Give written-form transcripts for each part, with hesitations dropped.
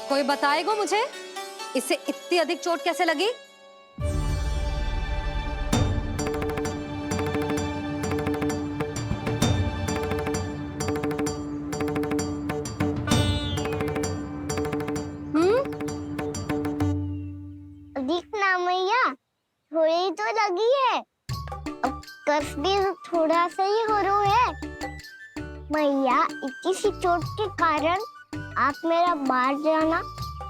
कोई बताएगा मुझे इसे इतनी अधिक चोट कैसे लगी? दिखना मैया, थोड़ी तो लगी है। अब कस भी थोड़ा सा ही हो रहा है। मैया, इतनी सी चोट के कारण आप मेरा बाहर जाना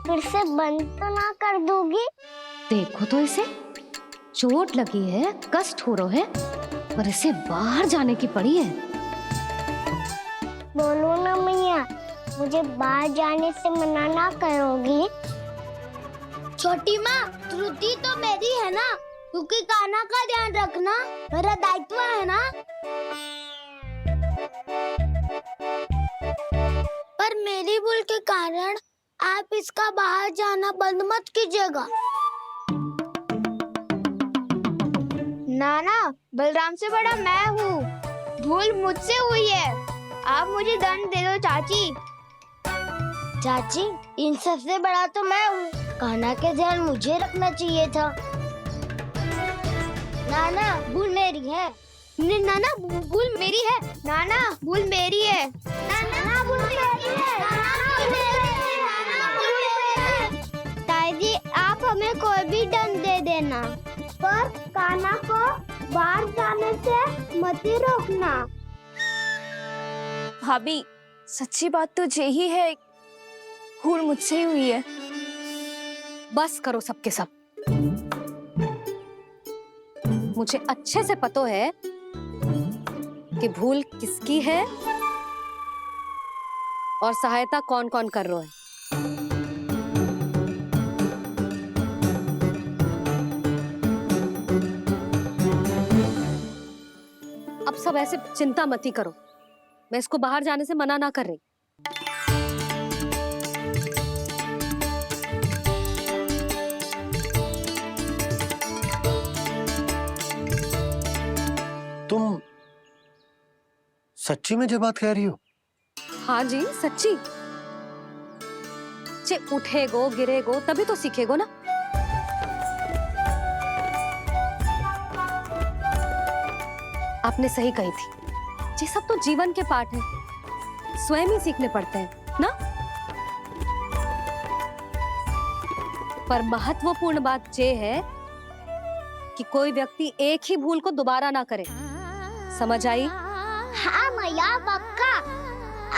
फिर से बंद तो ना कर दोगी? देखो तो इसे, चोट लगी है, कष्ट हो रहा है और इसे बाहर जाने की पड़ी है। बोलो ना मैया, मुझे बाहर जाने से मना ना करोगी? छोटी माँ, त्रुटि तो मेरी है ना, क्योंकि कान्हा का ध्यान रखना मेरा दायित्व है ना। पर मेरी भूल के कारण आप इसका बाहर जाना बंद मत कीजिएगा। नाना, बलराम से बड़ा मैं हूँ, भूल मुझसे हुई है, आप मुझे दंड दे दो चाची। चाची, इन सबसे बड़ा तो मैं हूँ, कान्हा के ध्यान मुझे रखना चाहिए था। नाना, भूल मेरी है। नाना, भूल मेरी है। नाना, भूल मेरी है। नाना, भूल मेरी है। नाना, भूल मेरी है। नाना, भूल मेरी है। ताई जी, आप हमें कोई भी दंड दे देना, पर कान्हा को बाहर जाने से मत ही रोकना। भाभी, सच्ची बात तो यही है, भूल मुझसे ही हुई है। बस करो सबके सब। मुझे अच्छे से पता है कि भूल किसकी है और सहायता कौन कौन कर रहा है। अब सब ऐसे चिंता मत ही करो, मैं इसको बाहर जाने से मना ना कर रही। तुम सच्ची में ये बात कह रही हो? हाँ जी, सच्ची। जे उठेगो गिरेगो तभी तो सीखेगो ना। आपने सही कही थी, ये सब तो जीवन के पाठ है, स्वयं ही सीखने पड़ते हैं ना। पर महत्वपूर्ण बात ये है कि कोई व्यक्ति एक ही भूल को दोबारा ना करे, समझ आई? हाँ मैया, पक्का।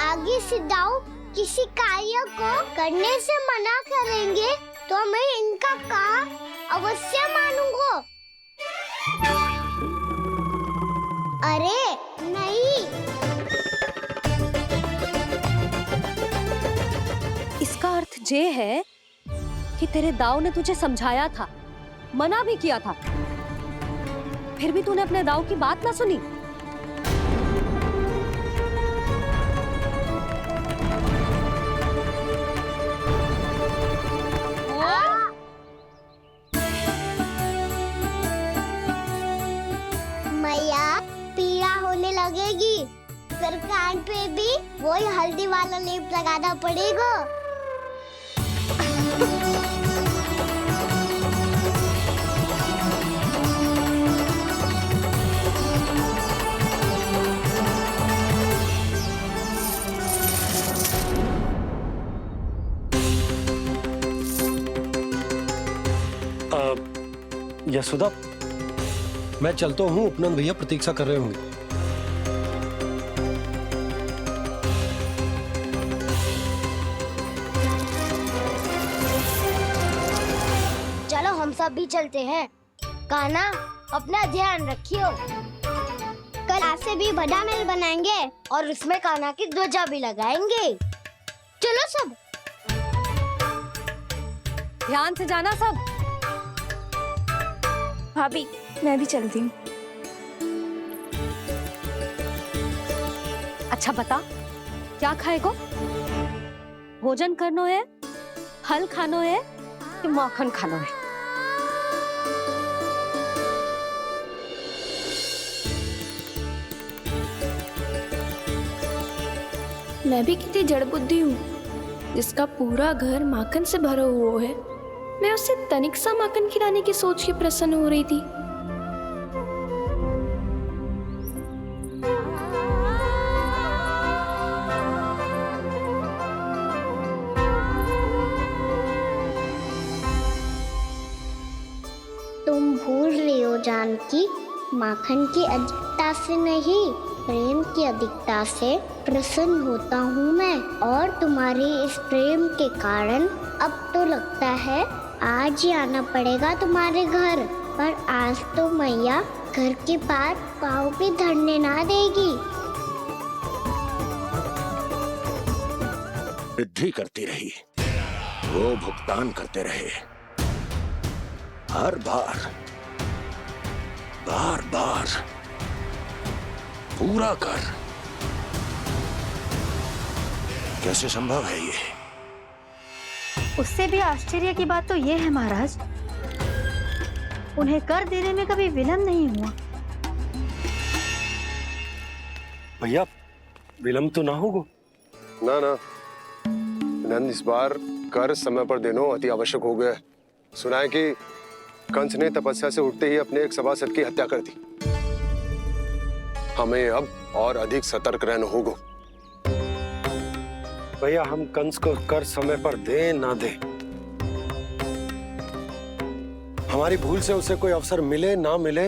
आगे से दाऊ किसी कार्य को करने से मना करेंगे तो मैं इनका कहा अवश्य मानूंगा। अरे नहीं। इसका अर्थ ये है कि तेरे दाऊ ने तुझे समझाया था, मना भी किया था, फिर भी तूने अपने दाऊ की बात ना सुनी। मैया, पीड़ा होने लगेगी, फिर कान पे भी वही हल्दी वाला लेप लगाना पड़ेगा। यशोदा, मैं चलता हूँ, उपनंद भैया प्रतीक्षा कर रहे होंगे। चलो हम सब भी चलते हैं। कान्हा, अपना ध्यान रखियो। कल आज से भी बड़ा महल बनाएंगे और उसमें कान्हा की ध्वजा भी लगाएंगे। चलो सब। ध्यान से जाना सब। भाभी, मैं भी चलती हूँ। अच्छा बता, क्या खाएगो? भोजन करनो है, फल खानो है कि माखन खानो है? मैं भी कितनी जड़ बुद्धि हूँ, जिसका पूरा घर माखन से भरा हुआ है, मैं उससे तनिक सा माखन खिलाने की सोच के प्रसन्न हो रही थी। तुम भूल रही हो जानकी, माखन की अधिकता से नहीं, प्रेम की अधिकता से प्रसन्न होता हूँ मैं। और तुम्हारे इस प्रेम के कारण अब तो लगता है आज ही आना पड़ेगा तुम्हारे घर। पर आज तो मैया घर के पार पाँव भी धरने ना देगी। वृद्धि करती रही, वो भुगतान करते रहे, हर बार बार बार पूरा कर। कैसे संभव है ये? उससे भी आश्चर्य की बात तो ये है महाराज, उन्हें कर देने में कभी विलंब नहीं हुआ। भैया विलंब तो ना होगा? ना ना नंद, इस बार कर समय पर देना अति आवश्यक हो गया है। सुना है कि कंस ने तपस्या से उठते ही अपने एक सभासद की हत्या कर दी। हमें अब और अधिक सतर्क रहना होगा। भैया हम कंस को कर समय पर दे ना दे, हमारी भूल से उसे कोई अवसर मिले ना मिले,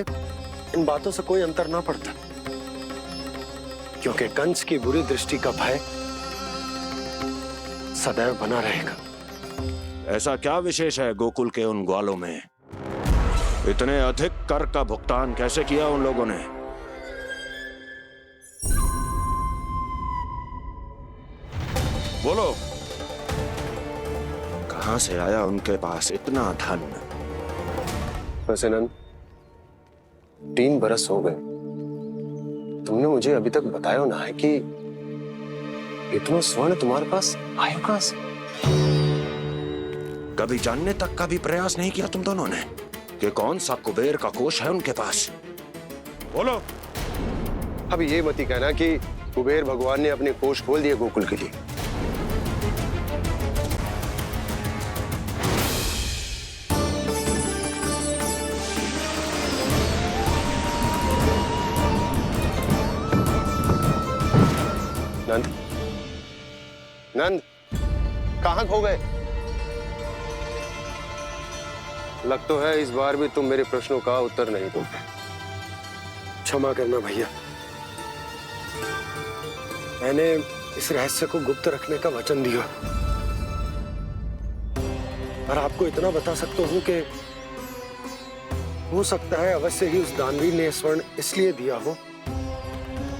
इन बातों से कोई अंतर ना पड़ता, क्योंकि कंस की बुरी दृष्टि का भय सदैव बना रहेगा। ऐसा क्या विशेष है गोकुल के उन ग्वालों में? इतने अधिक कर का भुगतान कैसे किया उन लोगों ने? बोलो, कहां से आया उनके पास इतना धन? वैसे नंद, 3 बरस हो गए, तुमने मुझे अभी तक बताया ना है कि इतना स्वर्ण तुम्हारे पास आया कहां से? कभी जानने तक का भी प्रयास नहीं किया तुम दोनों ने कि कौन सा कुबेर का कोष है उनके पास? बोलो। अब ये मत ही कहना कि कुबेर भगवान ने अपने कोष खोल दिए गोकुल के लिए। नंद, नंद, कहां खो गए? लग तो है इस बार भी तुम मेरे प्रश्नों का उत्तर नहीं दोगे। क्षमा करना भैया, मैंने इस रहस्य को गुप्त रखने का वचन दिया, और आपको इतना बता सकता हूं कि हो सकता है अवश्य ही उस दानवीर ने स्वर्ण इसलिए दिया हो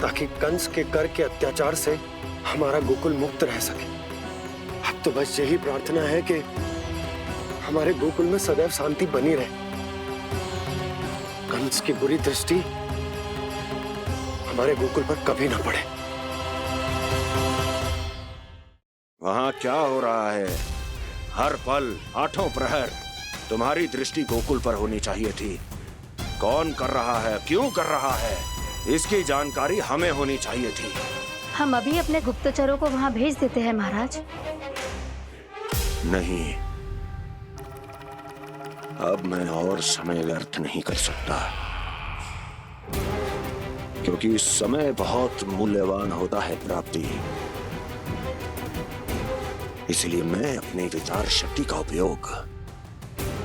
ताकि कंस के कर के अत्याचार से हमारा गोकुल मुक्त रह सके। अब तो बस यही प्रार्थना है कि हमारे गोकुल में सदैव शांति बनी रहे, कंस की बुरी दृष्टि हमारे गोकुल पर कभी ना पड़े। वहां क्या हो रहा है? हर पल, आठों प्रहर तुम्हारी दृष्टि गोकुल पर होनी चाहिए थी। कौन कर रहा है, क्यों कर रहा है, इसकी जानकारी हमें होनी चाहिए थी। हम अभी अपने गुप्तचरों को वहां भेज देते हैं महाराज। नहीं, अब मैं और समय व्यर्थ नहीं कर सकता, क्योंकि समय बहुत मूल्यवान होता है प्राप्ति। इसलिए मैं अपनी विचार शक्ति का उपयोग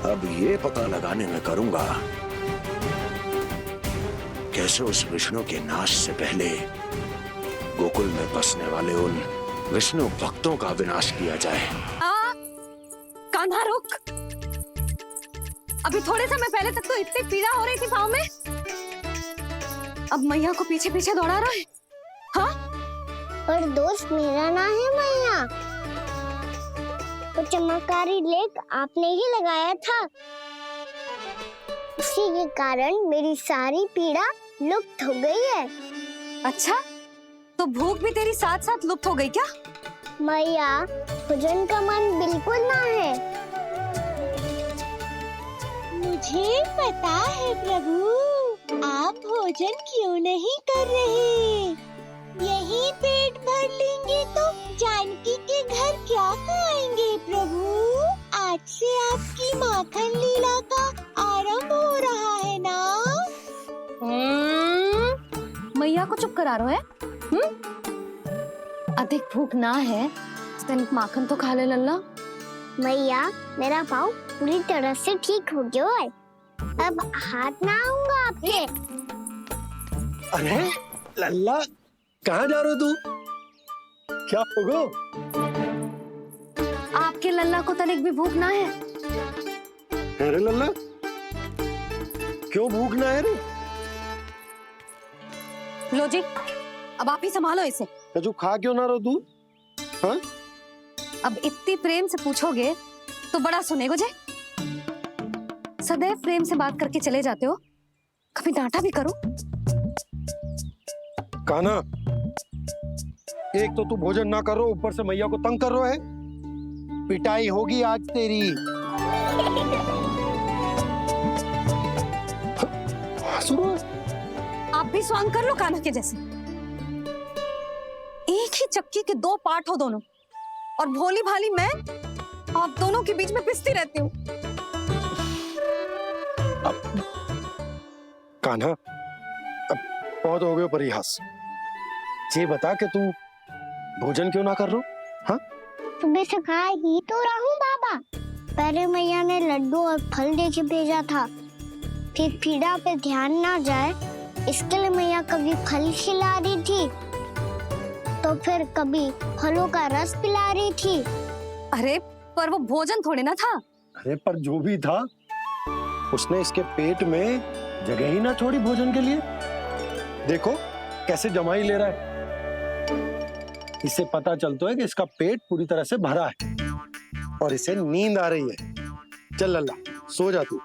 अब ये पता लगाने में करूंगा कैसे उस विष्णु के नाश से पहले गोकुल में बसने वाले उन विष्णु भक्तों का विनाश किया जाए। कान्हा रुक, अभी थोड़े समय पहले तक तो इतनी पीड़ा हो रही थी पाँव में, अब मैया को पीछे पीछे दौड़ा रहा है। हाँ? पर दोस्त मेरा ना है मैया, वो चमत्कारी लेख आपने ही लगाया था, उसी के कारण मेरी सारी पीड़ा लुप्त हो गई है। अच्छा, तो भूख भी तेरी साथ साथ लुप्त हो गई क्या? मैया, भोजन का मन बिल्कुल ना है। मुझे पता है प्रभु, आप भोजन क्यों नहीं कर रहे। यही पेट भर लेंगे तो जानकी के घर क्या खाएंगे प्रभु? आज से आपकी माखन लीला का आरंभ हो रहा है ना? मैया को चुप करा रहे है? अधिक भूख ना है तनिक माखन तो खा ले लल्ला। मैया, मेरा पाँव पूरी तरह से ठीक हो गया है। अब हाथ ना आऊंगा आपके। अरे लल्ला, कहाँ जा रहे हो तू? क्या होगा? आपके लल्ला को तनिक भी भूख ना है? अरे लल्ला, क्यों भूख ना है रे? लो जी, अब आप ही संभालो इसे। तू खा क्यों ना रहो तू? हाँ? अब इतनी प्रेम से पूछोगे तो बड़ा सुनेगो जे। सदैव प्रेम से बात करके चले जाते हो, कभी डांटा भी करो। कान्हा, एक तो तू भोजन ना करो, ऊपर से मैया को तंग कर रहा है। पिटाई होगी आज तेरी। आप भी स्वांग कर लो कान्हा के जैसे। एक ही चक्की के दो पार्ट हो दोनों, और भोली भाली मैं आप दोनों के बीच में पिसती रहती हूँ। कान्हा, अब बहुत हो गए परिहास। ये बता कि तू भोजन क्यों ना कर रहा? हाँ? सुबह से खा ही तो रहा हूँ बाबा। पहले मैया ने लड्डू और फल देके भेजा था, फिर पीड़ा पे ध्यान ना जाए इसके लिए मैया कभी फल खिला रही थी तो फिर कभी फलों का रस पिला रही थी। अरे पर वो भोजन थोड़े ना था। अरे पर जो भी था, उसने इसके पेट में जगह ही ना छोड़ी भोजन के लिए। देखो कैसे जमाई ले रहा है। इससे पता चलता है कि इसका पेट पूरी तरह से भरा है और इसे नींद आ रही है। चल लल्ला, सो जा तू।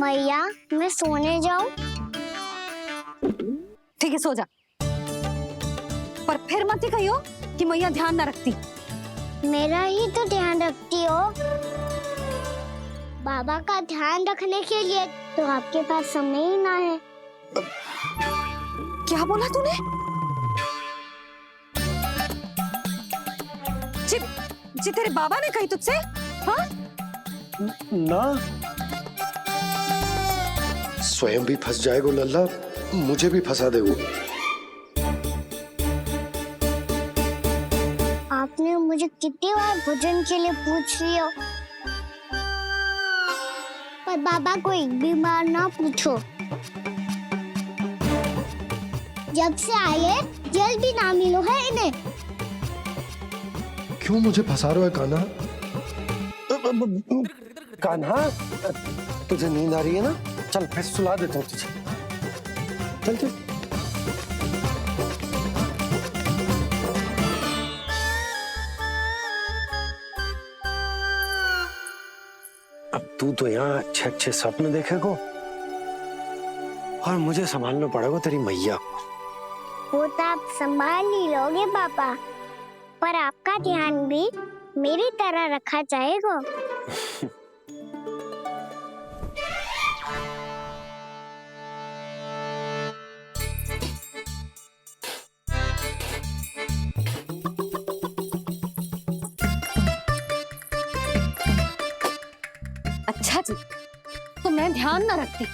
मैया, मैं सोने जाऊं? ठीक है, सो जा। पर फिर मत ही कहियो कि मैया ध्यान ना रखती। मेरा ही तो ध्यान रखती हो। बाबा का ध्यान रखने के लिए तो आपके पास समय ही ना है। क्या बोला तूने? जी तेरे बाबा ने कही तुझसे? हाँ? ना, स्वयं भी फंस जाएगा लल्ला, मुझे भी फंसा दे वो। आपने मुझे कितनी बार भोजन के लिए पूछ लिया, पर बाबा को एक भी बार ना पूछो। जब से आए जल भी ना मिलो है इन्हें। क्यों मुझे फंसा रहा है कान्हा? कान्हा, तुझे नींद आ रही है ना? चल मैं सुला देता हूँ तुझे। चल चल। अब तू तो यहाँ अच्छे अच्छे सपने देखेगा और मुझे संभालना पड़ेगा तेरी मैया को। वो तो आप संभाल ही लोगे पापा, पर आपका ध्यान भी मेरी तरह रखा जाएगा। अच्छा जी, तो मैं ध्यान ना रखती,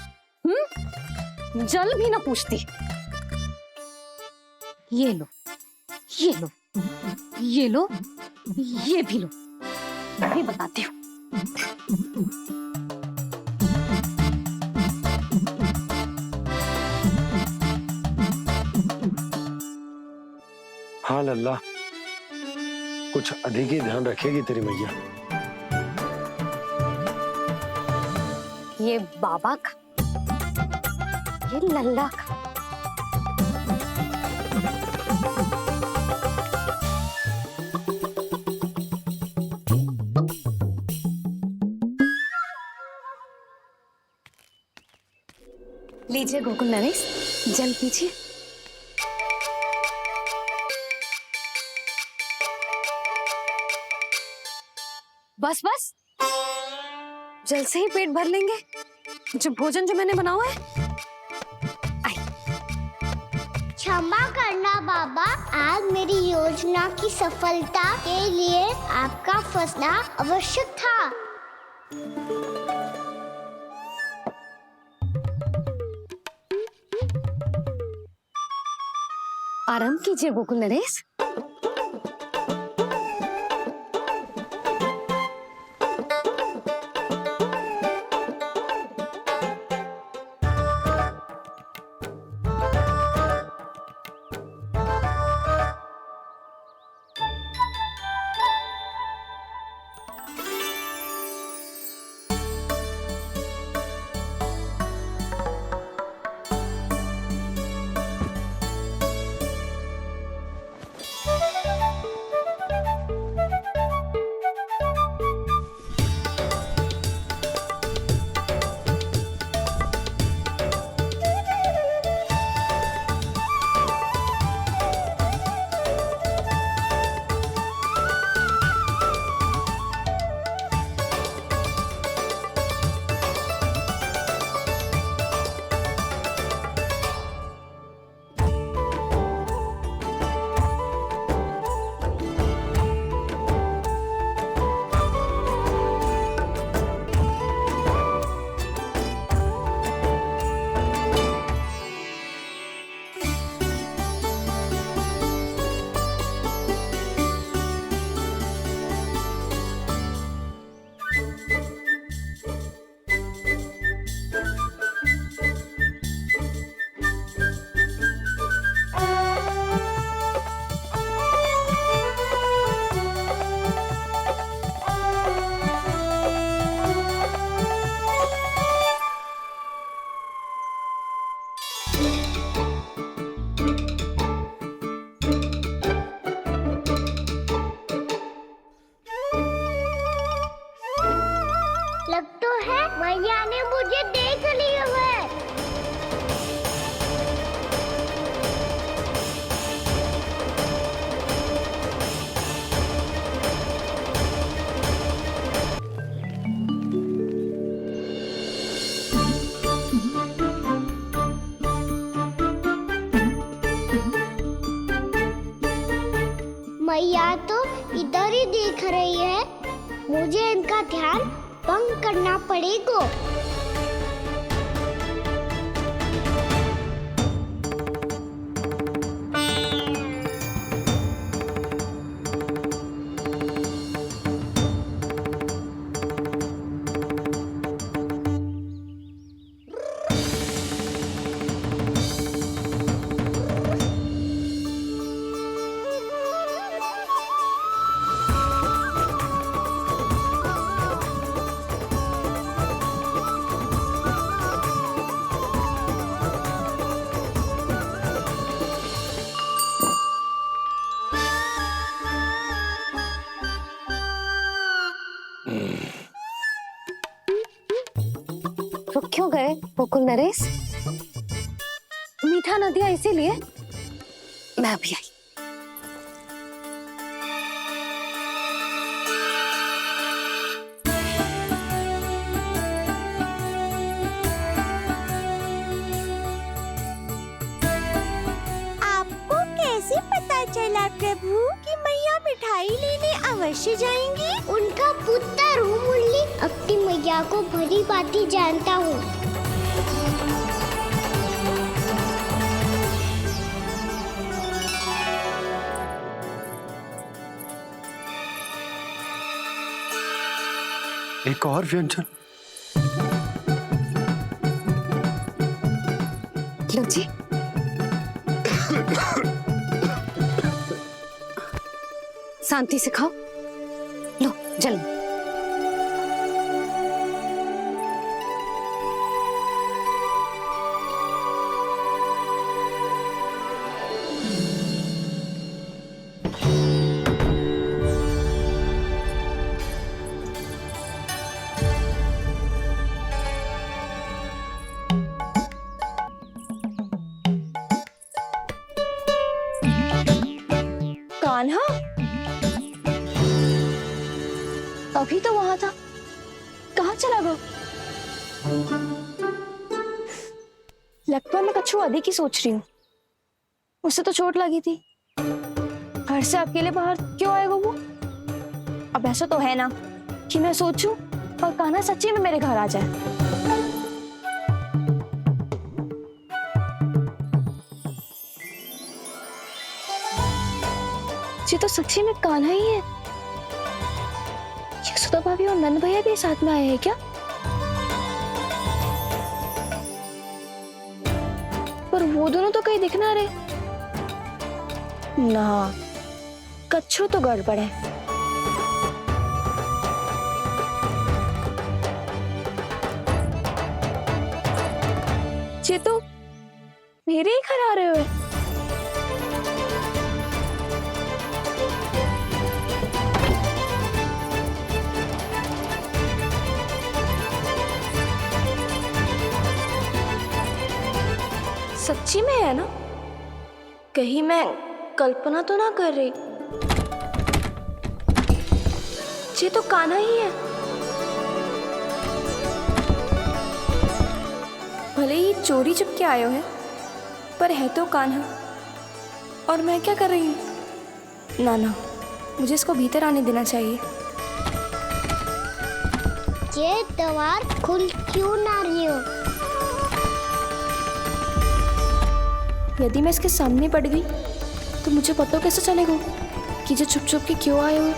जल भी ना पूछती। ये लो, ये लो, ये लो, ये भी लो। मैं भी बताती हूँ। हाँ लल्ला, कुछ अधिक ही ध्यान रखेगी तेरी मैया। ये बाबा का, ये लल्ला का। लीजिए गोकुल नरेश, जल पीजिए। बस बस, जल से ही पेट भर लेंगे। जो भोजन जो मैंने बनाया है। आई, क्षमा करना बाबा, आज मेरी योजना की सफलता के लिए आपका फंसना आवश्यक था। आराम कीजिए गोकुल नरेश। लग तो है मैया ने मुझे देख लिया है। मैया तो इधर ही देख रही है, मुझे इनका ध्यान भंग करना पड़ेगा। रुक क्यों गए गोकुल नरेश? मीठा न दिया इसीलिए? मैं अभी आई। आपको कैसे पता चला प्रभु कि मैया मिठाई लेने अवश्य जाएंगी? उनका पुत्र हूँ मुरली, अपनी मैया को भली भांति जानता हूँ। एक और व्यंजन। लो जी। शांति से खाओ। लो जल। कान्हा अभी तो वहां था, कहाँ चला गया? लगता है मैं कछु अधिक ही सोच रही हूँ। उसे तो चोट लगी थी, घर से अकेले बाहर क्यों आएगा वो? अब ऐसा तो है ना कि मैं सोचूं और कान्हा सच्ची में मेरे घर आ जाए। ये तो सच्ची में कान्हा ही है। यशोदा भाभी और नंद भैया भी साथ में आए हैं क्या? पर वो दोनों तो कहीं दिख ना रहे। ना, कच्छू तो गड़बड़ है। ये तो मेरे ही घर आ रहे हुए। सच्ची में है ना? कहीं मैं कल्पना तो ना कर रही? ये तो कान्हा ही है। भले ही चोरी चुपके आयो है, पर है तो कान्हा। और मैं क्या कर रही हूँ? ना ना, मुझे इसको भीतर आने देना चाहिए। ये द्वार खुल क्यों ना रही हो? यदि मैं इसके सामने पड़ गई तो मुझे पता कैसे चलेगा कि जो छुप छुप के क्यों आए हो?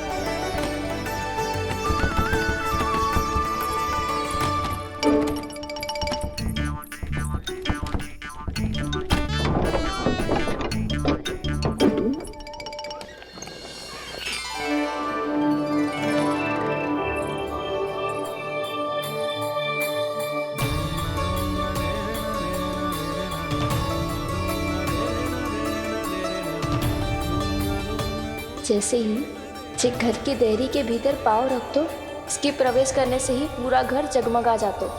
जैसे ही जे घर की देहरी के भीतर पाँव रख दो, इसके प्रवेश करने से ही पूरा घर जगमगा जातो।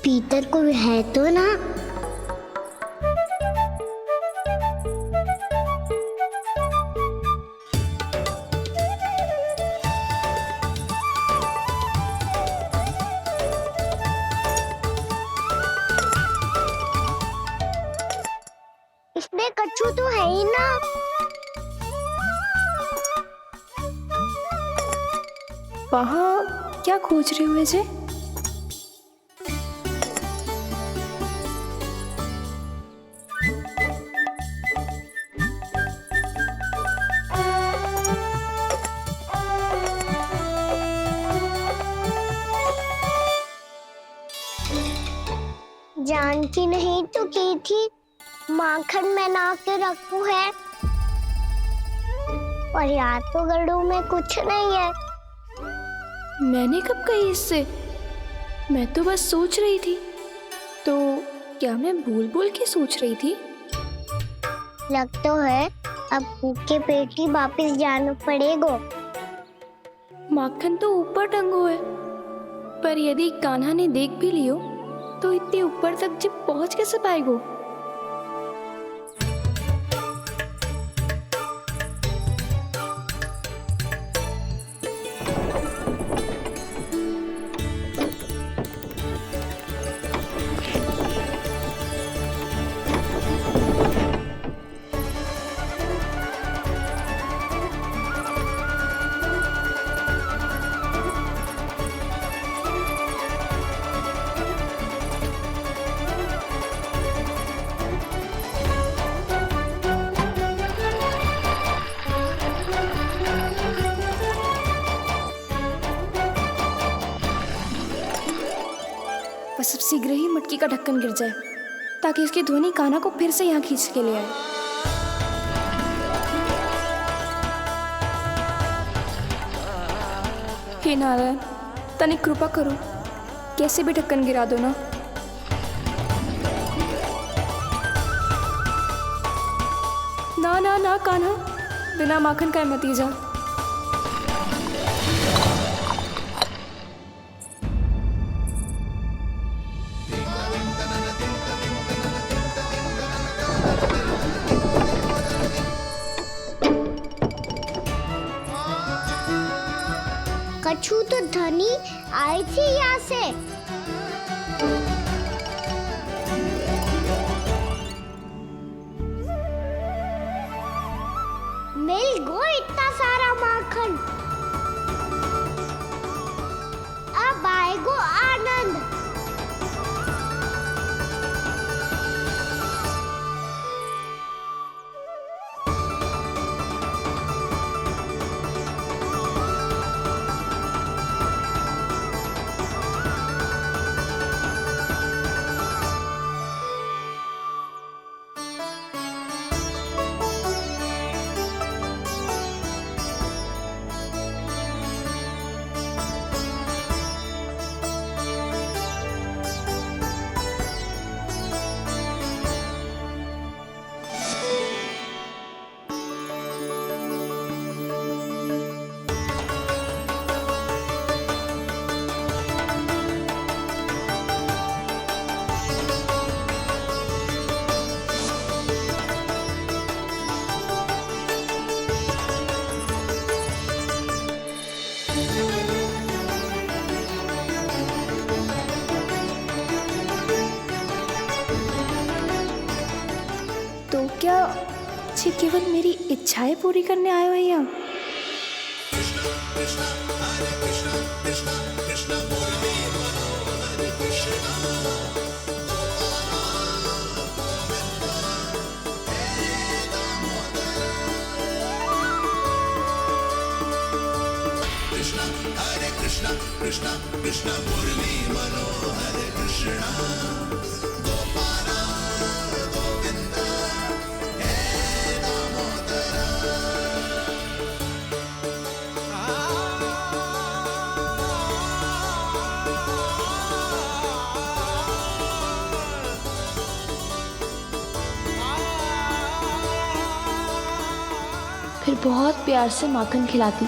भीतर कोई है तो ना? इसमें कच्छू तो है ही ना। वहाँ क्या खोज रहे हुए जे? जानकी नहीं तो की थी माखन में ना के रखू है, और यहाँ तो गड़ू में कुछ नहीं है। मैंने कब कही इससे? मैं तो बस सोच रही थी। तो क्या मैं भूल भूल के सोच रही थी? लग तो है अब भूखे पेट ही वापिस जाना पड़ेगा। माखन तो ऊपर टंगो है, पर यदि कान्हा ने देख भी लियो तो इतने ऊपर तक जब पहुंच कैसे पाएगो? बस अब शीघ्र ही मटकी का ढक्कन गिर जाए ताकि इसकी ध्वनि कान्हा को फिर से यहाँ खींच के ले आए। हे नारायण, तनिक कृपा करो, कैसे भी ढक्कन गिरा दो ना। ना ना ना कान्हा, बिना माखन का मत ही जा। कछु तो धनी आई थी यहाँ से। मिल गो इतना सारा माखन। अब आएगो आनंद। तो क्या ये केवल मेरी इच्छाएं पूरी करने आए हो यहाँ? फिर बहुत प्यार से माखन खिलाती।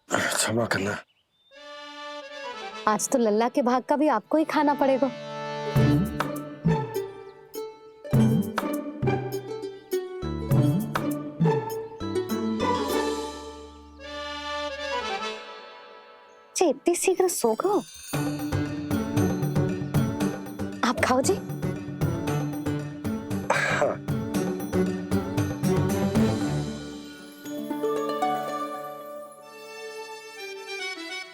क्षमा करना। आज तो लल्ला के भाग का भी आपको ही खाना पड़ेगा। इतनी शीघ्र सो गो? आप खाओ जी। हाँ।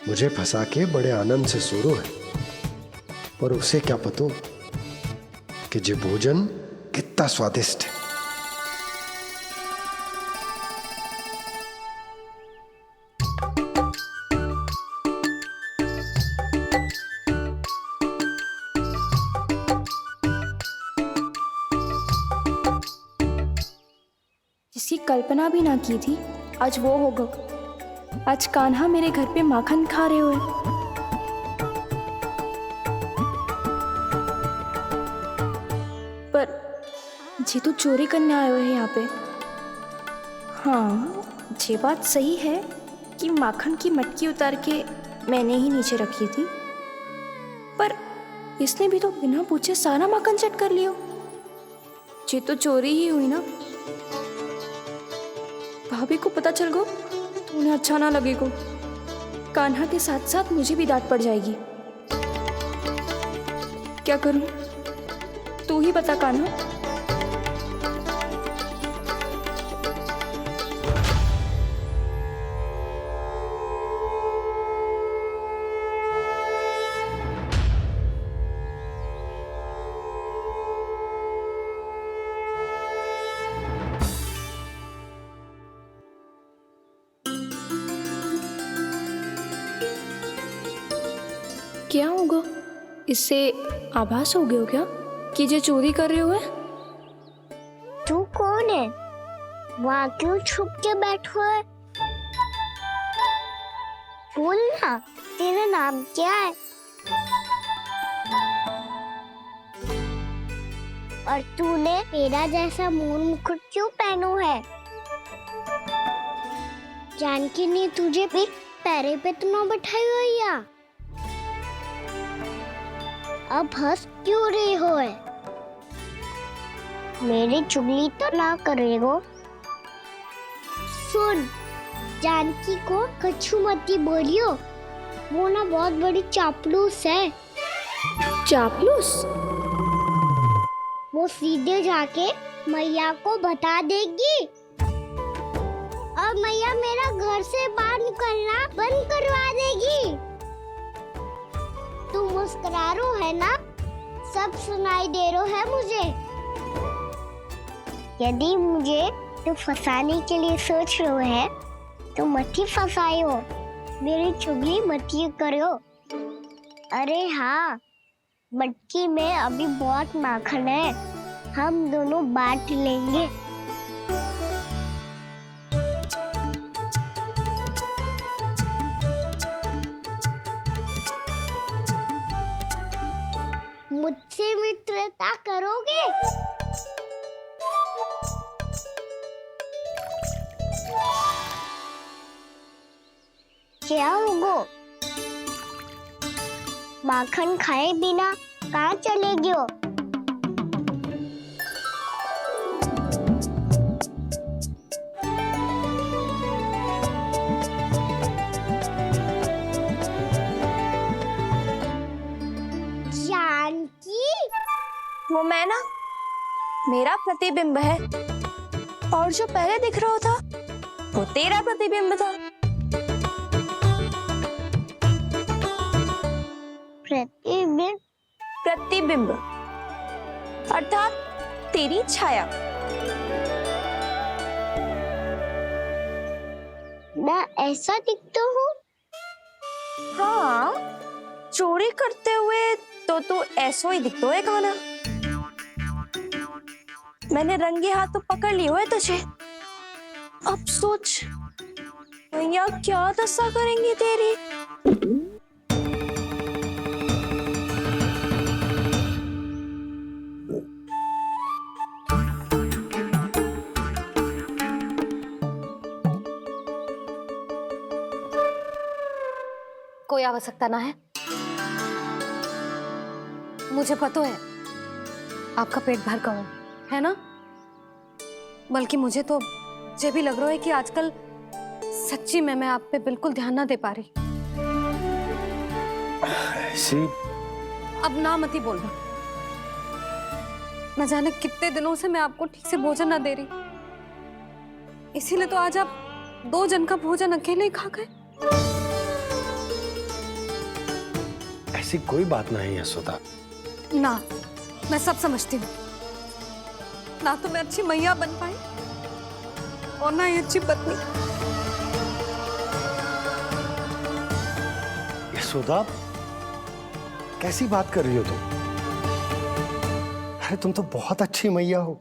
मुझे फंसा के बड़े आनंद से सो रहा है, पर उसे क्या पता कि ये भोजन कितना स्वादिष्ट है। जिसकी कल्पना भी ना की थी, आज वो होगा। आज कान्हा मेरे घर पे माखन खा रहे हुए। पर जी तो चोरी करने आए हुए हैं यहाँ पे। हाँ, ये बात सही है कि माखन की मटकी उतार के मैंने ही नीचे रखी थी, पर इसने भी तो बिना पूछे सारा माखन चट कर लियो। ये तो चोरी ही हुई ना। भाभी को पता चल गो तो उन्हें अच्छा ना लगेगा। कान्हा के साथ साथ मुझे भी डांट पड़ जाएगी। क्या करूं? तू ही बता कान्हा। क्या होगा? इससे आभास हो गया हो क्या कि ये चोरी कर रहे हुए? तू कौन है? वहाँ क्यों छुप के बैठो है? बोल ना, तेरा नाम क्या है? और तूने मेरा जैसा मोर मुकुट क्यों पहनो है? जानकी ने तुझे भी पैरे पे तो ना बैठाई हुई है। अब हंस क्यों रही हो है? मेरी चुगली तो ना करेगो। सुन, जानकी को कछु मती बोलियो, वो ना बहुत बड़ी चापलूस है। चापलूस? वो सीधे जाके मैया को बता देगी और मैया मेरा घर से बाहर निकलना बंद करवा देगी। तू मुस्कुरा रो है ना? सब सुनाई दे रो है मुझे। यदि मुझे तू फंसाने के लिए सोच रो है तो मत ही फंसायो, मेरी चुगली मत ही करो। अरे हाँ, मटकी में अभी बहुत माखन है, हम दोनों बांट लेंगे। मुझसे मित्रता करोगे? क्या होगो? माखन खाए बिना कहाँ चलेगी हो? वो मैं ना, मेरा प्रतिबिंब है, और जो पहले दिख रहा था वो तेरा प्रतिबिंब था। प्रतिबिंब? प्रतिबिंब अर्थात तेरी छाया। मैं ऐसा दिखता हूँ? हाँ, चोरी करते हुए तो तू ऐसा ही दिखता है कान्हा। मैंने रंगे हाथ तो पकड़ लिए हुए तुझे। अब सोच भैया क्या दशा करेंगी तेरी। कोई आवश्यकता ना है, मुझे पता है आपका पेट भर गया है ना। बल्कि मुझे तो ये भी लग रहा है कि आजकल सच्ची में मैं आप पे बिल्कुल ध्यान ना दे पा रही। ऐसी अब ना मत ही बोलना। न जाने कितने दिनों से मैं आपको ठीक से भोजन ना दे रही, इसीलिए तो आज आप 2 जन का भोजन अकेले ही खा गए। ऐसी कोई बात नहीं है सुधा। ना, मैं सब समझती हूँ। ना तो मैं अच्छी मैया बन पाई और ना ही अच्छी पत्नी। यशोदा, कैसी बात कर रही हो तुम? अरे तुम तो बहुत अच्छी मैया हो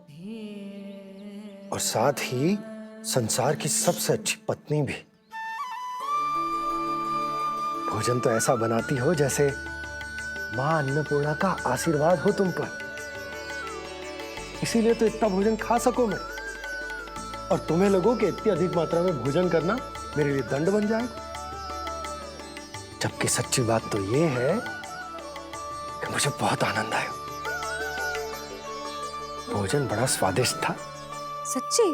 और साथ ही संसार की सबसे अच्छी पत्नी भी। भोजन तो ऐसा बनाती हो जैसे मां अन्नपूर्णा का आशीर्वाद हो तुम पर। इसीलिए तो इतना भोजन खा सको मैं, और तुम्हें लगो कि इतनी अधिक मात्रा में भोजन करना मेरे लिए दंड बन जाएगा। जबकि सच्ची बात तो ये है कि मुझे बहुत आनंद आया। भोजन बड़ा स्वादिष्ट था। सच्ची?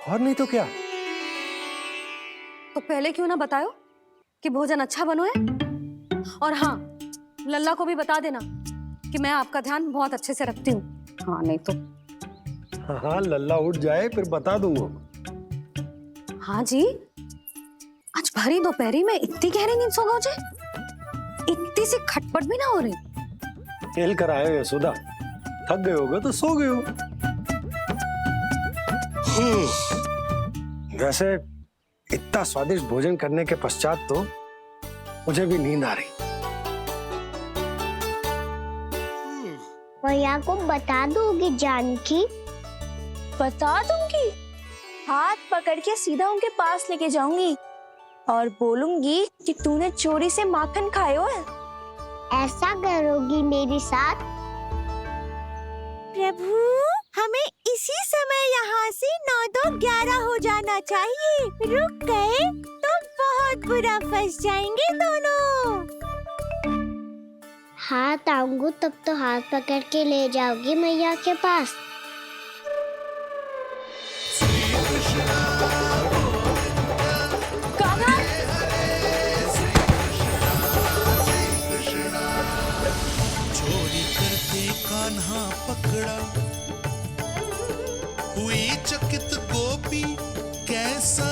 और नहीं तो क्या। तो पहले क्यों ना बतायो कि भोजन अच्छा बनो है? और हाँ, लल्ला को भी बता देना कि मैं आपका ध्यान बहुत अच्छे से रखती हूँ। हाँ नहीं तो। हाँ, लल्ला उठ जाए फिर बता दूंगा। हाँ जी, आज भरी दोपहरी में इतनी गहरी नींद सो गए जे? इतनी सी खटपट भी ना हो रही? खेल कर आए हो यशोदा, थक गए होगे तो सो गए हो। वैसे इतना स्वादिष्ट भोजन करने के पश्चात तो मुझे भी नींद आ रही। भैया को बता दोगी जानकी? बता दूंगी। हाथ पकड़ के सीधा उनके पास लेके जाऊंगी और बोलूंगी कि तूने चोरी से माखन खायो है। ऐसा करोगी मेरे साथ? प्रभु, हमें इसी समय यहाँ से 9-2-11 हो जाना चाहिए। रुक गए तो बहुत बुरा फंस जाएंगे दोनों। हाथ आऊंगी तब तो हाथ पकड़ के ले जाओगी मैया के पास। चोरी करते कान्हा पकड़ा, हुई चकित गोपी कैसा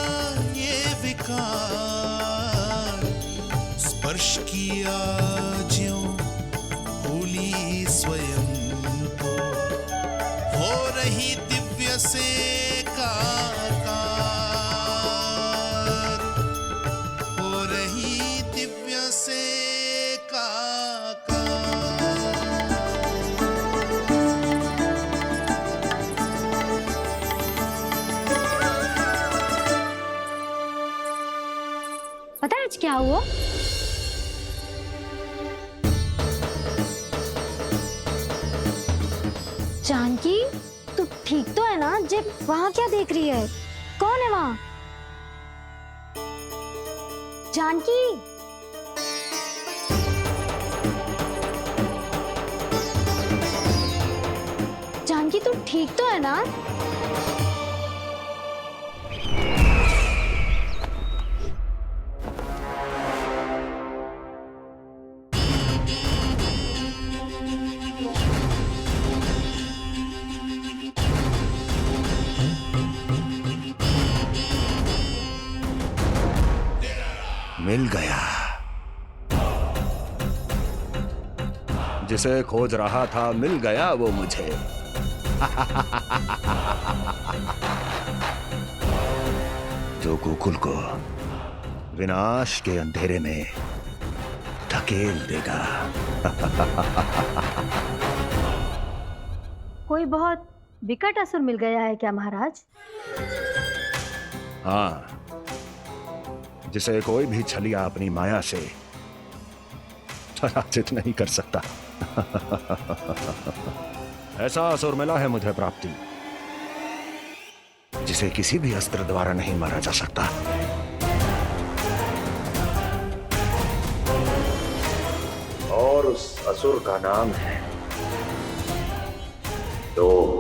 ये विकार। स्पर्श किया ज्यों भूली स्वयं को, हो रही दिव्य से काकार, हो रही दिव्य से पता है आज क्या हुआ? जानकी, तू ठीक तो है ना? जब वहां क्या देख रही है? कौन है वहां? जानकी, जानकी तू ठीक तो है ना? मिल गया। जिसे खोज रहा था मिल गया वो मुझे। जो गोकुल को विनाश के अंधेरे में धकेल देगा। कोई बहुत विकट असुर मिल गया है क्या महाराज? हाँ, जिसे कोई भी छलिया अपनी माया से पराजित नहीं कर सकता। ऐसा असुर मिला है मुझे प्राप्ति, जिसे किसी भी अस्त्र द्वारा नहीं मारा जा सकता। और उस असुर का नाम है डोल।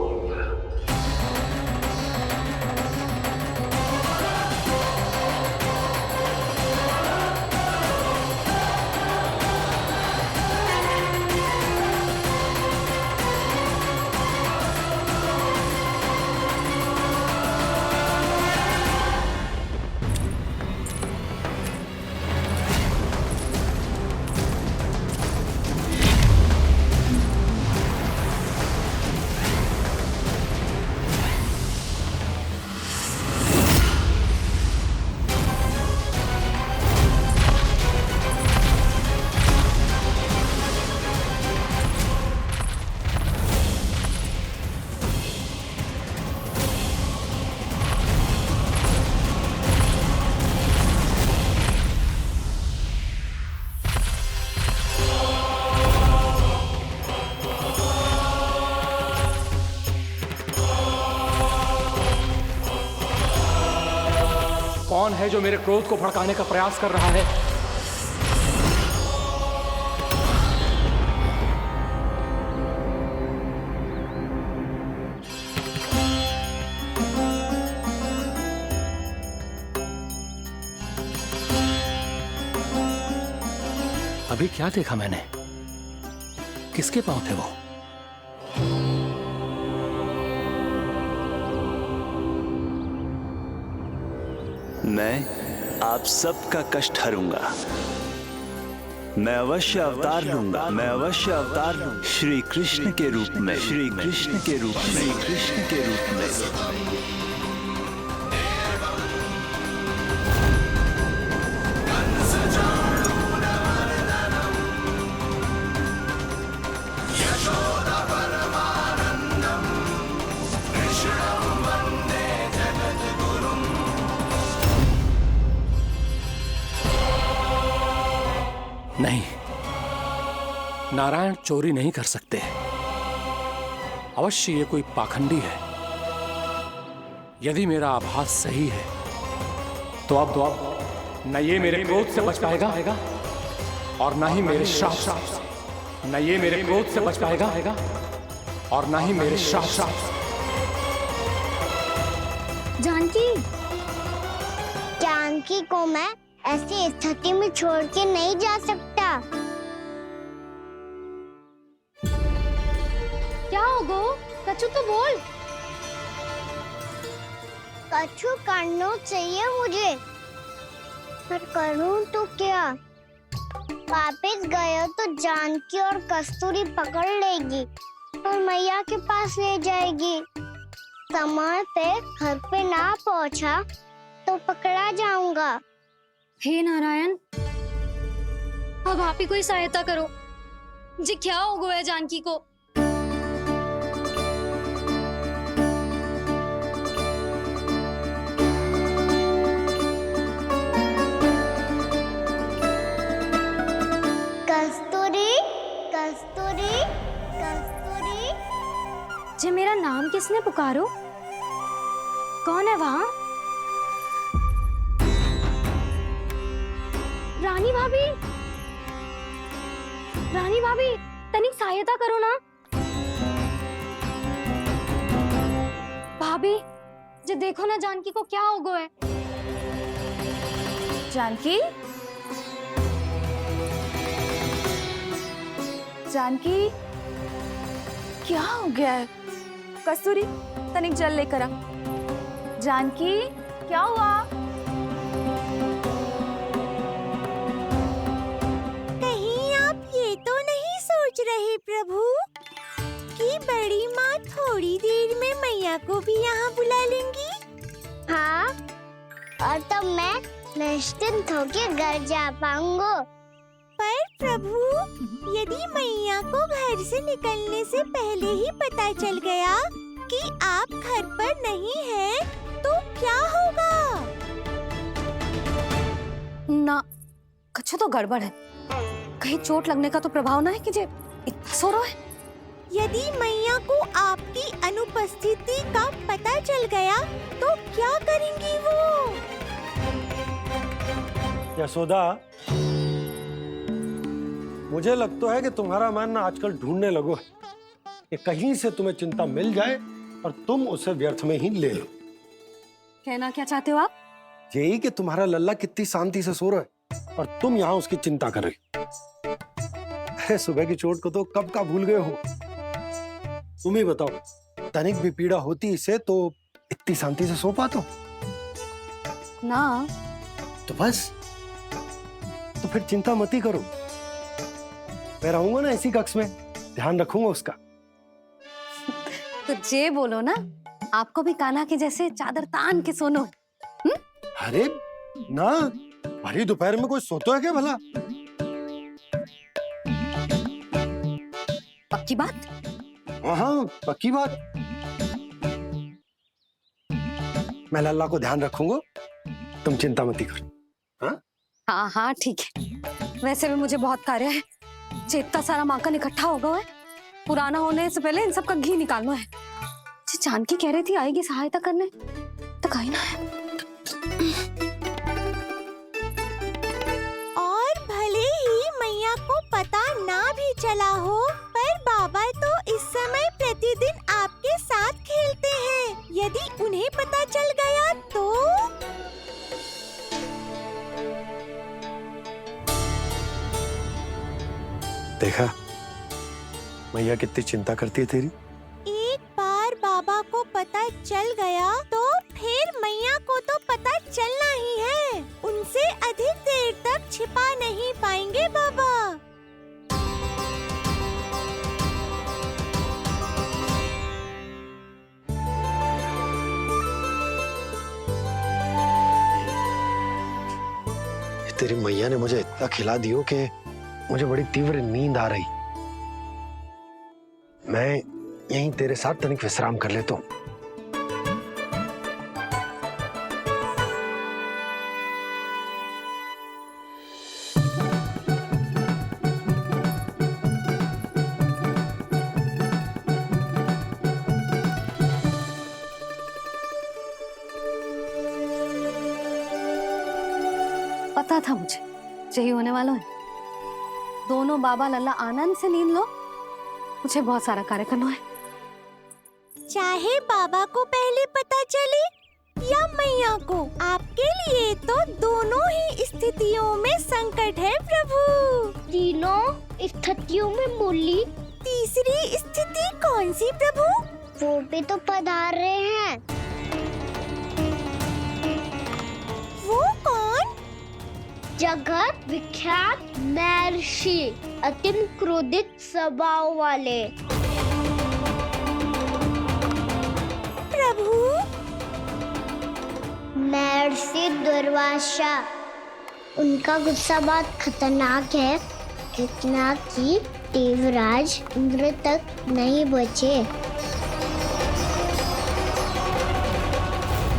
कौन है जो मेरे क्रोध को भड़काने का प्रयास कर रहा है? अभी क्या देखा मैंने? किसके पांव थे वो? मैं आप सबका कष्ट हरूंगा। मैं अवश्य अवतार लूंगा। मैं अवश्य अवतार लूंगा। श्री कृष्ण के रूप में। श्री कृष्ण के रूप में। श्री कृष्ण के रूप में। नहीं, नारायण चोरी नहीं कर सकते। अवश्य ये कोई पाखंडी है। यदि मेरा आभास सही है तो अब न ये मेरे क्रोध से बच पाएगा और न ही मेरे श्राप से। न ये मेरे क्रोध से बच पाएगा और न ही मेरे श्राप से। जानकी, जानकी को मैं ऐसी स्थिति में छोड़ के नहीं जा सकता। क्या हो गो? कछु तो बोल। कछु करना चाहिए मुझे, पर करूं तो क्या? वापस गए तो जानकी और कस्तूरी पकड़ लेगी और मैया के पास ले जाएगी। समय पे घर पे ना पहुंचा तो पकड़ा जाऊंगा। हे नारायण, अब आप ही कोई सहायता करो। जी क्या हो गया है जानकी को? कस्तूरी, कस्तूरी, कस्तूरी। जी मेरा नाम किसने पुकारो? कौन है वहाँ? रानी भाभी, रानी भाभी, तनिक सहायता करो ना। भाभी, जी देखो ना जानकी को क्या हो गया है। जानकी, जानकी, क्या हो गया है? कस्तूरी, तनिक जल लेकर आ। जानकी, क्या हुआ? तो नहीं सोच रहे प्रभु कि बड़ी माँ थोड़ी देर में मैया को भी यहाँ बुला लेंगी? हाँ, और तब मैं निश्चिंत होके घर जा पाऊंगा। पर प्रभु, यदि मैया को घर से निकलने से पहले ही पता चल गया कि आप घर पर नहीं हैं, तो क्या होगा? ना, कछु तो गड़बड़ है। कहीं चोट लगने का तो प्रभाव ना है कि जे इतना सो रहा है। यदि मैया को आपकी अनुपस्थिति का पता चल गया तो क्या करेंगी वो? यशोदा, मुझे लगता है कि तुम्हारा मन आजकल ढूंढने लगो है कि कहीं से तुम्हें चिंता मिल जाए और तुम उसे व्यर्थ में ही ले लो। कहना क्या चाहते हो आप? यही कि तुम्हारा लल्ला कितनी शांति से सो रहा है और तुम यहाँ उसकी चिंता कर रही। सुबह की चोट को तो कब का भूल गए हो। तुम ही बताओ, तनिक भी पीड़ा होती इसे तो इतनी शांति से सो पाते हो? ना। तो बस, तो फिर चिंता मत ही करो। मैं रहूंगा ना इसी कक्ष में, ध्यान रखूंगा उसका। तो जे बोलो ना, आपको भी कान्हा के जैसे चादर तान के सोनो। अरे ना, भरी दोपहर में कोई सोता है क्या भला? पक्की बात? हाँ, पक्की बात। मैं लल्ला को ध्यान रखूंगा, तुम चिंता मत करो। हाँ हाँ हाँ, ठीक है। वैसे भी मुझे बहुत कार्य है। इतना सारा माखन इकट्ठा होगा है, पुराना होने से पहले इन सब का घी निकालना है। जानकी कह रही थी आएगी सहायता करने, तो कहीं ना है। और भले ही मैया को पता ना भी चला हो, पर बाबा तो इस समय प्रतिदिन आपके साथ खेलते हैं। यदि उन्हें पता चल गया तो? देखा मैया कितनी चिंता करती है तेरी। एक बार बाबा को पता चल गया तो फिर मैया को तो पता चलना ही है। उनसे अधिक देर तक छिपा नहीं पाएंगे बाबा। तेरी मैया ने मुझे इतना खिला दियो कि मुझे बड़ी तीव्र नींद आ रही। मैं यहीं तेरे साथ तनिक विश्राम कर लेता हूँ। पता था मुझे यही होने वाला है। दोनों बाबा लल्ला आनंद से नींद लो, मुझे बहुत सारा कार्य करना है। चाहे बाबा को पहले पता चले या मैया को, आपके लिए तो दोनों ही स्थितियों में संकट है प्रभु। तीनों स्थितियों में बोली, तीसरी स्थिति कौन सी प्रभु? वो भी तो पधार रहे हैं। वो कौन? जगत विख्यात महर्षि, अत्यंत क्रोधित स्वभाव वाले। प्रभु महर्षि दुर्वासा। उनका गुस्सा बहुत खतरनाक है, इतना कि देवराज इंद्र तक नहीं बचे।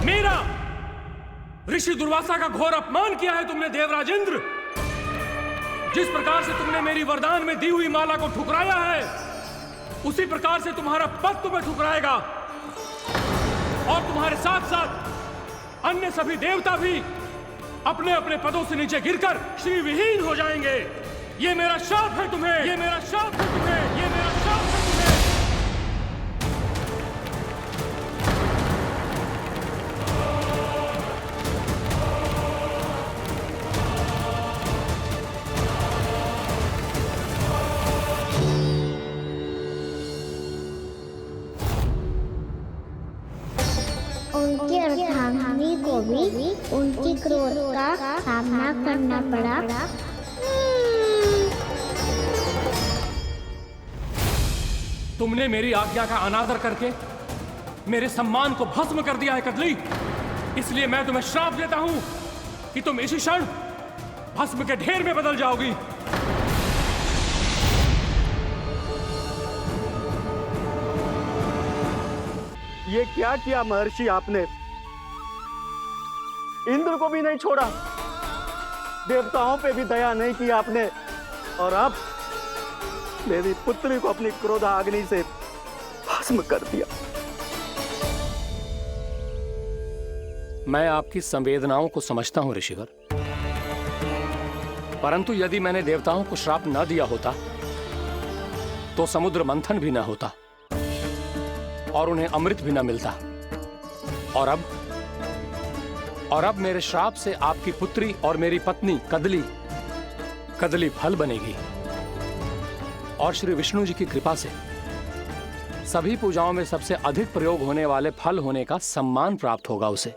मेरा ऋषि दुर्वासा का घोर अपमान किया है तुमने देवराज इंद्र। जिस प्रकार से तुमने मेरी वरदान में दी हुई माला को ठुकराया है, उसी प्रकार से तुम्हारा पद तुम्हें ठुकराएगा और तुम्हारे साथ साथ अन्य सभी देवता भी अपने अपने पदों से नीचे गिरकर श्री विहीन हो जाएंगे। ये मेरा शाप है तुम्हें, ये मेरा शाप है तुम्हें, ये मेरा शाप है तुम्हें। उनकी अर्धांगिनी को भी उनकी क्रोध का सामना करना पड़ा। तुमने मेरी आज्ञा का अनादर करके मेरे सम्मान को भस्म कर दिया है कदली। इसलिए मैं तुम्हें श्राप देता हूं कि तुम इसी क्षण भस्म के ढेर में बदल जाओगी। ये क्या किया महर्षि आपने? इंद्र को भी नहीं छोड़ा, देवताओं पे भी दया नहीं की आपने, और अब मेरी पुत्री को अपनी क्रोधाग्नि से भस्म कर दिया। मैं आपकी संवेदनाओं को समझता हूं ऋषिवर, परंतु यदि मैंने देवताओं को श्राप न दिया होता तो समुद्र मंथन भी न होता और उन्हें अमृत भी न मिलता। और अब मेरे श्राप से आपकी पुत्री और मेरी पत्नी कदली फल बनेगी, और श्री विष्णु जी की कृपा से सभी पूजाओं में सबसे अधिक प्रयोग होने वाले फल होने का सम्मान प्राप्त होगा उसे।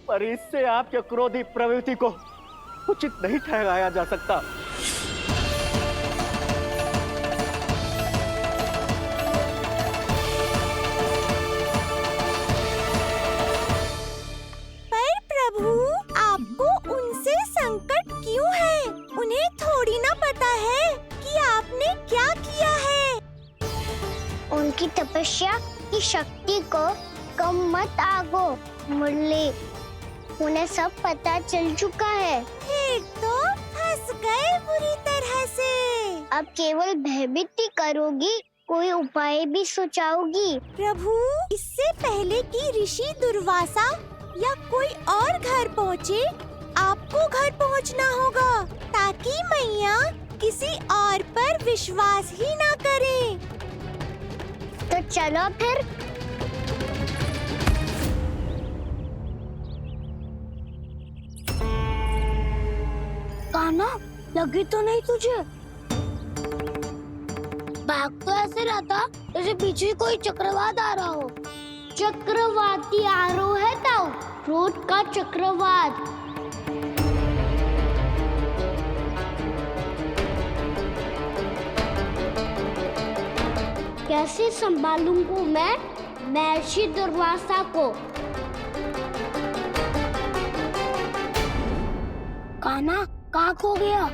पर इससे आपके क्रोधी प्रवृत्ति को उचित नहीं ठहराया जा सकता। पर प्रभु, आपको उनसे संकट क्यों है? उन्हें थोड़ी ना पता है कि आपने क्या किया है। उनकी तपस्या की शक्ति को कम मत आगो मुरली, उन्हें सब पता चल चुका है। फिर तो फंस गए बुरी तरह से। अब केवल भयभीत ही करोगी, कोई उपाय भी सोचाओगी? प्रभु, इससे पहले कि ऋषि दुर्वासा या कोई और घर पहुँचे, आपको घर पहुँचना होगा, ताकि मैया किसी और पर विश्वास ही ना करे। तो चलो फिर। लगी तो नहीं तुझे? भाग तो ऐसे रहा था जैसे पीछे कोई चक्रवात आ रहा हो। चक्रवाती आरोह है ताऊ, रोड का चक्रवात। कैसे संभालूंगा मैं महर्षि दुर्वासा को? कान्हा कहाँ खो गया?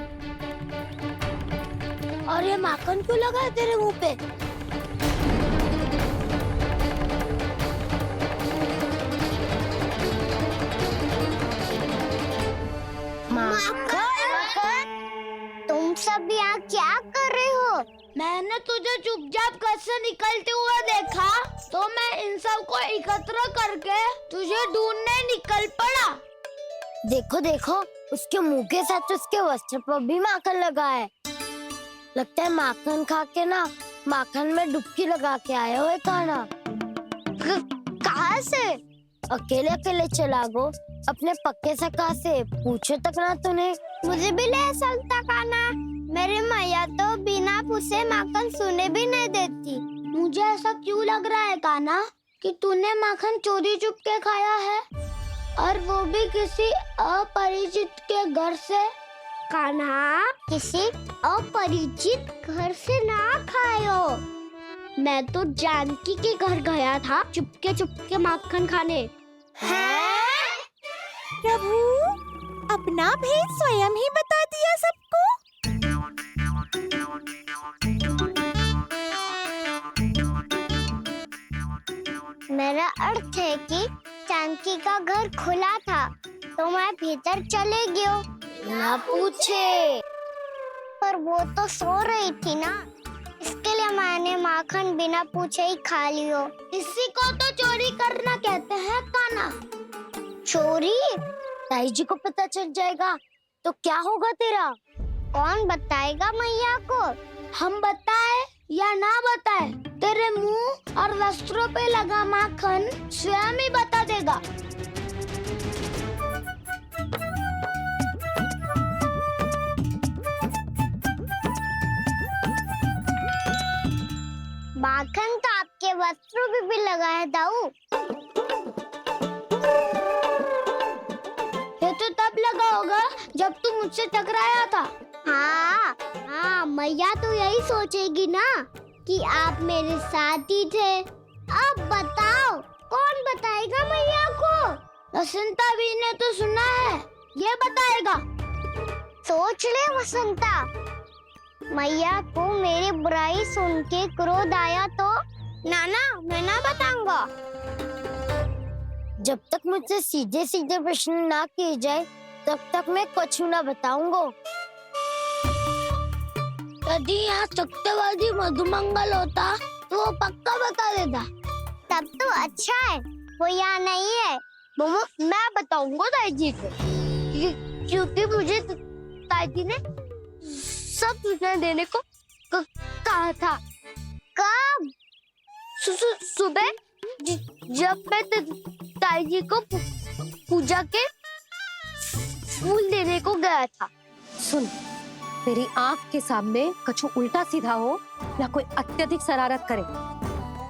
और ये माखन क्यों लगा है तेरे मुंह पे? माखन, तुम सब यहाँ क्या कर रहे हो? मैंने तुझे चुपचाप घर से निकलते हुए देखा, तो मैं इन सब को एकत्र करके तुझे ढूंढने निकल पड़ा। देखो देखो, उसके मुंह के साथ उसके वस्त्र पर भी माखन लगा है। लगता है माखन खा के ना माखन में डुबकी लगा के आया हुआ कान्हा। कहाँ से? अकेले अकेले चला गो अपने पक्के सखा से पूछो तक ना तूने। मुझे भी ले चलता कान्हा, मेरी मैया तो बिना पूछे माखन सुने भी नहीं देती। मुझे ऐसा क्यों लग रहा है कान्हा कि तूने माखन चोरी चुप के खाया है, और वो भी किसी अपरिचित के घर से। कान्हा, किसी अपरिचित घर से ना खायो। मैं तो जानकी के घर गया था चुपके माखन खाने। हैं? प्रभु, अपना भेद स्वयं ही बता दिया सबको। मेरा अर्थ है कि जानकी का घर खुला था, तो मैं भीतर चले गयो। ना पूछे, पर वो तो सो रही थी ना, इसके लिए मैंने माखन बिना पूछे ही खा लियो। इसी को तो चोरी करना कहते हैं कान्हा। चोरी? ताई जी को पता चल जाएगा तो क्या होगा तेरा? कौन बताएगा मैया को? हम बताए या ना बताए, तेरे मुंह और वस्त्रों पे लगा माखन स्वयं ही बता देगा। माखन तो आपके वस्त्रों पे भी लगा है दाऊ। ये तो तब लगा होगा जब तू मुझसे टकराया था। हाँ, मैया तो यही सोचेगी ना कि आप मेरे साथ ही थे। अब बताओ, कौन बताएगा मैया को? वसंता भी ने तो सुना है, ये बताएगा। सोच ले वसंता, मैया को मेरी बुराई सुन के क्रोध आया तो नाना मैं ना बताऊंगा। जब तक मुझसे सीधे सीधे प्रश्न ना किए जाए तब तक मैं कुछ ना बताऊंगा। यदि यहाँ सत्यवादी मधुमंगल होता तो वो पक्का बता देता। तब तो अच्छा है वो यहाँ नहीं है। मैं बताऊंगा ताई जी को, क्योंकि मुझे ताई जी ने सब सूचना देने को कहा था। कब? सुबह जब मैं ताई जी को पूजा के फूल देने को गया था। सुन, तेरी आंख के सामने कछु उल्टा सीधा हो या कोई अत्यधिक शरारत करे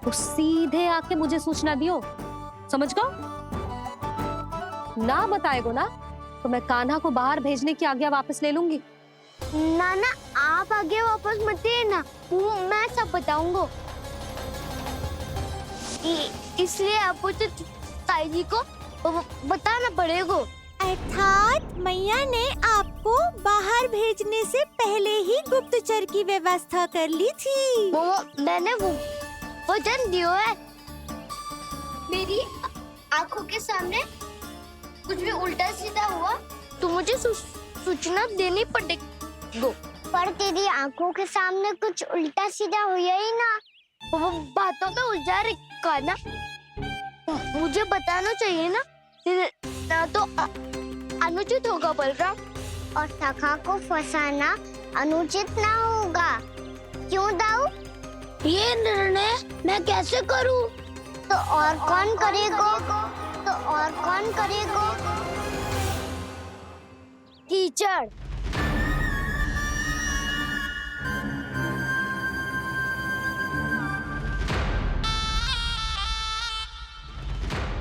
तो सीधे आके मुझे सूचना दियो, समझ गो? ना बताएगो ना तो मैं कान्हा को बाहर भेजने की आज्ञा वापस ले लूंगी। नाना, आप आगे वापस मत देना, मैं सब बताऊंगा। इसलिए आपको तो ताई जी को बताना पड़ेगा। अर्थात मैया ने आपको बाहर भेजने से पहले ही गुप्तचर की व्यवस्था कर ली थी। मैंने वो वचन दिया है। मेरी आंखों के सामने कुछ भी उल्टा सीधा हुआ तो मुझे सूचना देनी पड़ेगी। पर तेरी आंखों के सामने कुछ उल्टा सीधा हुआ ही ना, वो बातों का उलझा रखा ना, मुझे बताना चाहिए ना तो अनुचित होगा बलराम। और सखा को फंसाना अनुचित ना होगा, क्यों दाऊ? ये निर्णय मैं कैसे करूं? तो और कौन करेगा? कीचड़।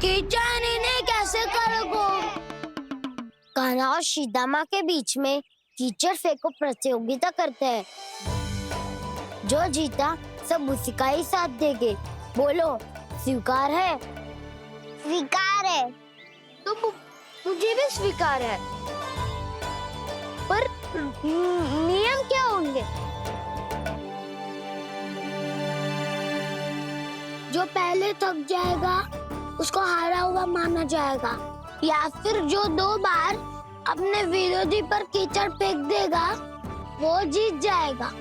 कीचड़ इन्हें कैसे करोगो? कान्हा और सीता माँ के बीच में कीचड़ फेंको प्रतियोगिता करते हैं। जो जीता सब उसी का ही साथ देंगे। बोलो स्वीकार है? स्वीकार है। तो मुझे भी स्वीकार है। पर नियम क्या होंगे? जो पहले थक जाएगा उसको हारा हुआ माना जाएगा, या फिर जो 2 बार अपने विरोधी पर कीचड़ फेंक देगा वो जीत जाएगा।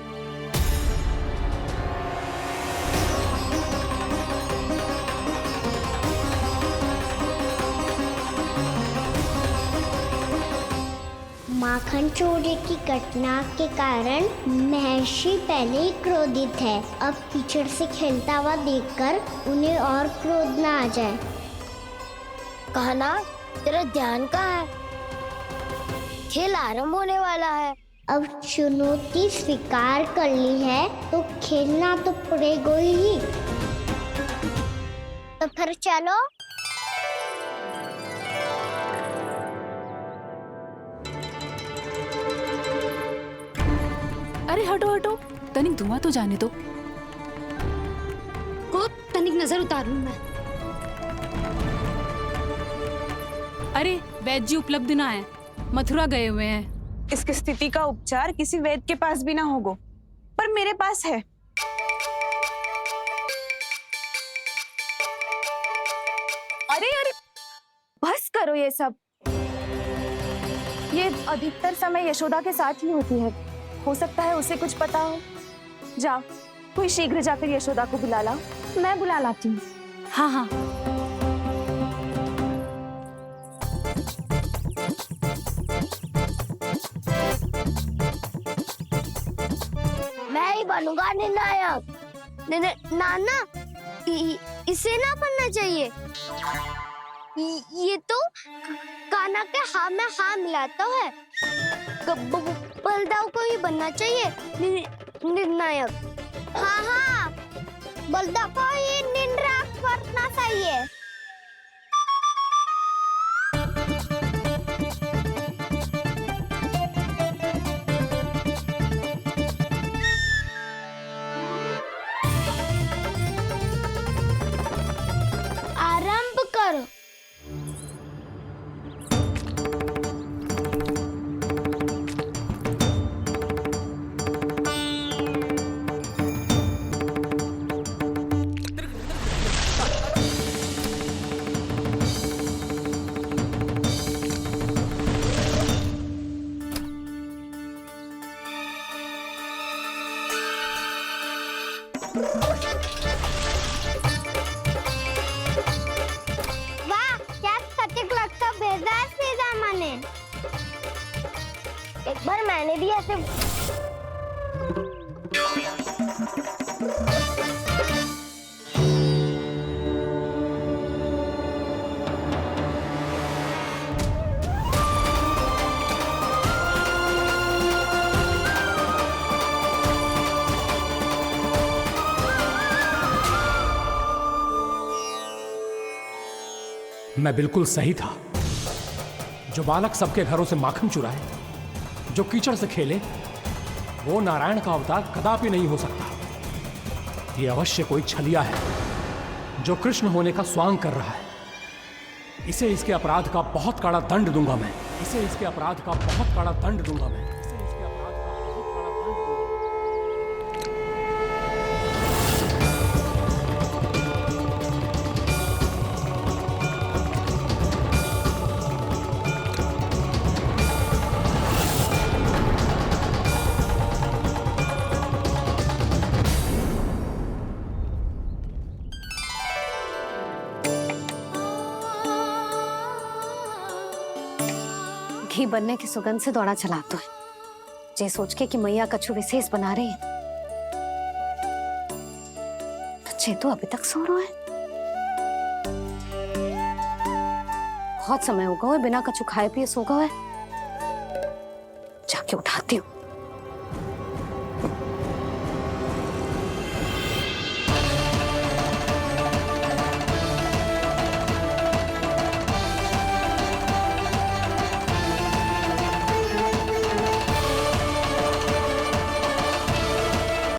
माखन चोरी की घटना के कारण महर्षि पहले ही क्रोधित है। अब कीचड़ से खेलता हुआ देखकर उन्हें और क्रोध ना आ जाए। कहना तेरा ध्यान कहाँ है? खेल आरंभ होने वाला है। अब चुनौती स्वीकार कर ली है तो खेलना तो पड़ेगा ही। तो फिर चलो। अरे हटो हटो, तनिक धुआं तो जाने दो। को तनिक नजर उतार लूं मैं। अरे वैद्य जी उपलब्ध ना है, मथुरा गए हुए हैं। इसकी स्थिति का उपचार किसी वैद्य के पास भी ना होगा, पर मेरे पास है। अरे अरे बस करो ये सब। ये अधिकतर समय यशोदा के साथ ही होती है। हो सकता है उसे कुछ पता हो। जा, कोई शीघ्र जाकर यशोदा को बुला ला। मैं बुला लाती हूँ। हाँ हाँ। मैं ही बनूंगा निर्णायक। नाना, इसे ना बनना चाहिए। ये तो कान्हा के हाँ में हाँ मिलाता है। बलदाव को ही बनना चाहिए निर्णायक। हाँ हाँ, बलदाव को ही निर्णायक बनना चाहिए। आरंभ करो। वाह, क्या सटीक लगता बेजार सीधा माने। एक बार मैंने भी ऐसे मैं बिल्कुल सही था। जो बालक सबके घरों से माखन चुराए, जो कीचड़ से खेले, वो नारायण का अवतार कदापि नहीं हो सकता। ये अवश्य कोई छलिया है जो कृष्ण होने का स्वांग कर रहा है। इसे इसके अपराध का बहुत कड़ा दंड दूंगा मैं। इसे इसके अपराध का बहुत कड़ा दंड दूंगा मैं। घी बनने की सुगंध से दौड़ा चला तो है, जे सोच के कि मैया कछु विशेष बना रही है। तो चेतु अभी तक सो रहा है। बहुत समय होगा है बिना कछु खाए पिए सो गया है। जाके उठाती हूँ।